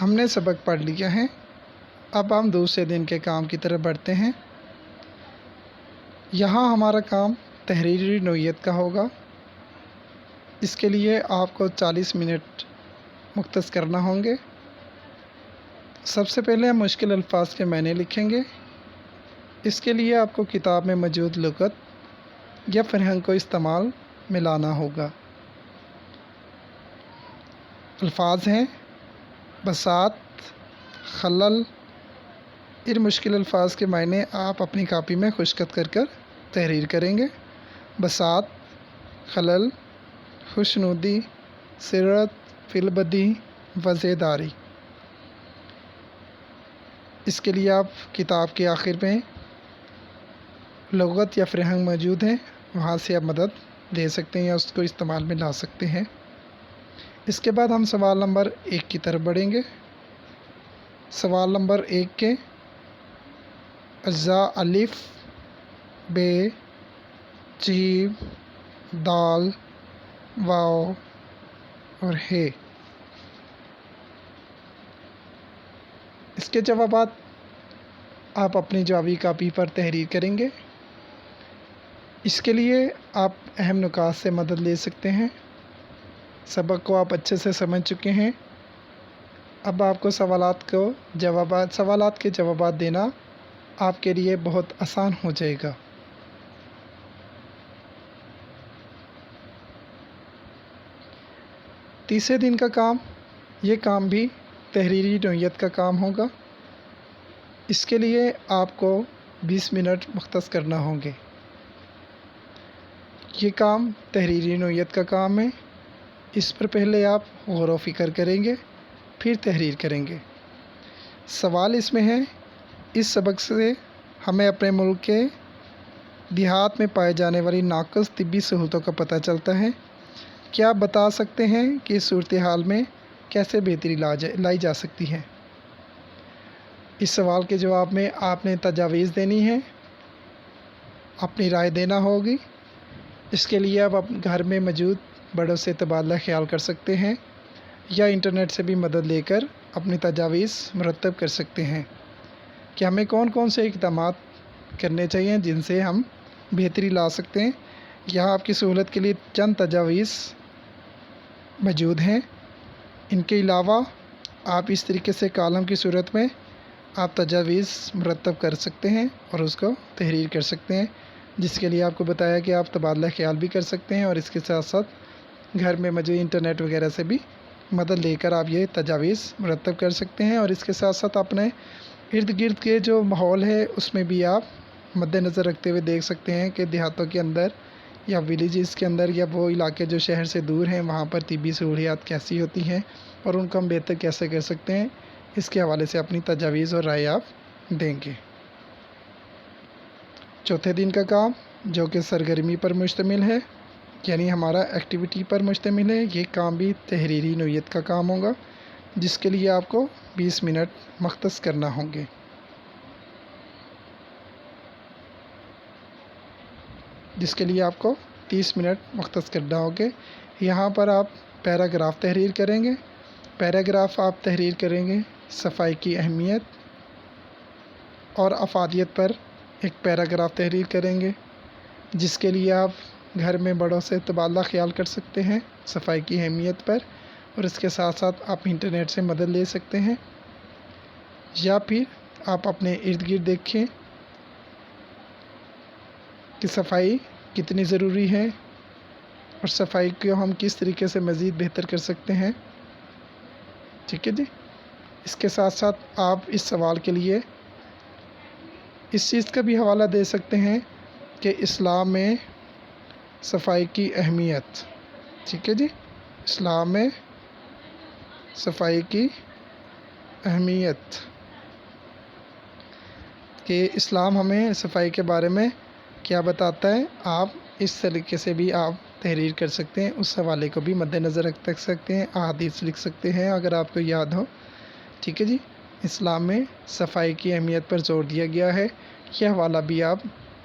ہم نے سبق پڑھ لیا ہے، اب ہم دوسرے دن کے کام کی طرف بڑھتے ہیں۔ یہاں ہمارا کام تحریری نوعیت کا ہوگا۔ اس کے لیے آپ کو 40 منٹ مختص کرنا ہوں گے۔ سب سے پہلے ہم مشکل الفاظ کے معنی لکھیں گے۔ اس کے لیے آپ کو کتاب میں موجود لغت یا فرہنگ کو استعمال میں لانا ہوگا۔ الفاظ ہیں بساط، خلل۔ ان مشکل الفاظ کے معنی آپ اپنی کاپی میں خشک کر تحریر کریں گے۔ بساط، خلل، خوشنودی، سرت، فی البدی، وضع داری۔ اس کے لیے آپ کتاب کے آخر میں لغت یا فرہنگ موجود ہیں، وہاں سے آپ مدد لے سکتے ہیں یا اس کو استعمال میں لا سکتے ہیں۔ اس کے بعد ہم سوال نمبر 1 کی طرف بڑھیں گے۔ سوال نمبر 1 کے اجزاء الف، ب، جیم، دال، واو اور ہے۔ اس کے جوابات آپ اپنی جوابی کاپی پر تحریر کریں گے۔ اس کے لیے آپ اہم نکات سے مدد لے سکتے ہیں۔ سبق کو آپ اچھے سے سمجھ چکے ہیں۔ اب آپ کو سوالات کے جوابات دینا آپ کے لیے بہت آسان ہو جائے گا۔ تیسرے دن کا کام، یہ کام بھی تحریری نوعیت کا کام ہوگا۔ اس کے لیے آپ کو 20 منٹ مختص کرنا ہوں گے۔ یہ کام تحریری نوعیت کا کام ہے۔ اس پر پہلے آپ غور و فکر کریں گے، پھر تحریر کریں گے۔ سوال اس میں ہے، اس سبق سے ہمیں اپنے ملک کے دیہات میں پائے جانے والی ناقص طبی سہولتوں کا پتہ چلتا ہے۔ کیا آپ بتا سکتے ہیں کہ اس صورتحال میں کیسے بہتری لائی جا سکتی ہے؟ اس سوال کے جواب میں آپ نے تجاویز دینی ہے، اپنی رائے دینا ہوگی۔ اس کے لیے آپ گھر میں موجود بڑوں سے تبادلہ خیال کر سکتے ہیں یا انٹرنیٹ سے بھی مدد لے کر اپنی تجاویز مرتب کر سکتے ہیں کہ ہمیں کون کون سے اقدامات کرنے چاہیے جن سے ہم بہتری لا سکتے ہیں۔ یہاں آپ کی سہولت کے لیے چند تجاویز موجود ہیں۔ ان کے علاوہ آپ اس طریقے سے کالم کی صورت میں آپ تجاویز مرتب کر سکتے ہیں اور اس کو تحریر کر سکتے ہیں، جس کے لیے آپ کو بتایا کہ آپ تبادلہ خیال بھی کر سکتے ہیں اور اس کے ساتھ ساتھ گھر میں موجود انٹرنیٹ وغیرہ سے بھی مدد لے کر آپ یہ تجاویز مرتب کر سکتے ہیں، اور اس کے ساتھ ساتھ اپنے ارد گرد کے جو ماحول ہے اس میں بھی آپ مد نظر رکھتے ہوئے دیکھ سکتے ہیں کہ دیہاتوں کے اندر یا ولیجز کے اندر یا وہ علاقے جو شہر سے دور ہیں وہاں پر طبی سہولیات کیسی ہوتی ہیں اور ان کو ہم بہتر کیسے کر سکتے ہیں۔ اس کے حوالے سے اپنی تجاویز اور رائے آپ دیں گے۔ چوتھے دن کا کام جو کہ سرگرمی پر مشتمل ہے، یعنی ہمارا ایکٹیویٹی پر مشتمل ہے، یہ کام بھی تحریری نوعیت کا کام ہوگا، جس کے لیے آپ کو 20 منٹ مختص کرنا ہوں گے۔ جس کے لیے آپ کو 30 منٹ مختص کرنا ہوگے۔ یہاں پر آپ پیراگراف تحریر کریں گے۔ پیراگراف آپ تحریر کریں گے صفائی کی اہمیت اور افادیت پر ایک پیراگراف تحریر کریں گے، جس کے لیے آپ گھر میں بڑوں سے تبادلہ خیال کر سکتے ہیں صفائی کی اہمیت پر، اور اس کے ساتھ ساتھ آپ انٹرنیٹ سے مدد لے سکتے ہیں، یا پھر آپ اپنے ارد گرد دیکھیں کہ صفائی کتنی ضروری ہے اور صفائی کو ہم کس طریقے سے مزید بہتر کر سکتے ہیں۔ ٹھیک ہے جی۔ اس کے ساتھ ساتھ آپ اس سوال کے لیے اس چیز کا بھی حوالہ دے سکتے ہیں کہ اسلام میں صفائی کی اہمیت، ٹھیک ہے جی، اسلام میں صفائی کی اہمیت، کہ اسلام ہمیں صفائی کے بارے میں کیا بتاتا ہے۔ آپ اس طریقے سے بھی آپ تحریر کر سکتے ہیں، اس حوالے کو بھی مد نظر رکھ سکتے ہیں، احادیث لکھ سکتے ہیں اگر آپ کو یاد ہو۔ ٹھیک ہے جی۔ اسلام میں صفائی کی اہمیت پر زور دیا گیا ہے، یہ حوالہ بھی آپ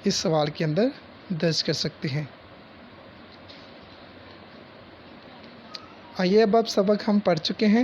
اس سوال کے اندر درج کر سکتے ہیں۔ آئیے اب سبق ہم پڑھ چکے ہیں،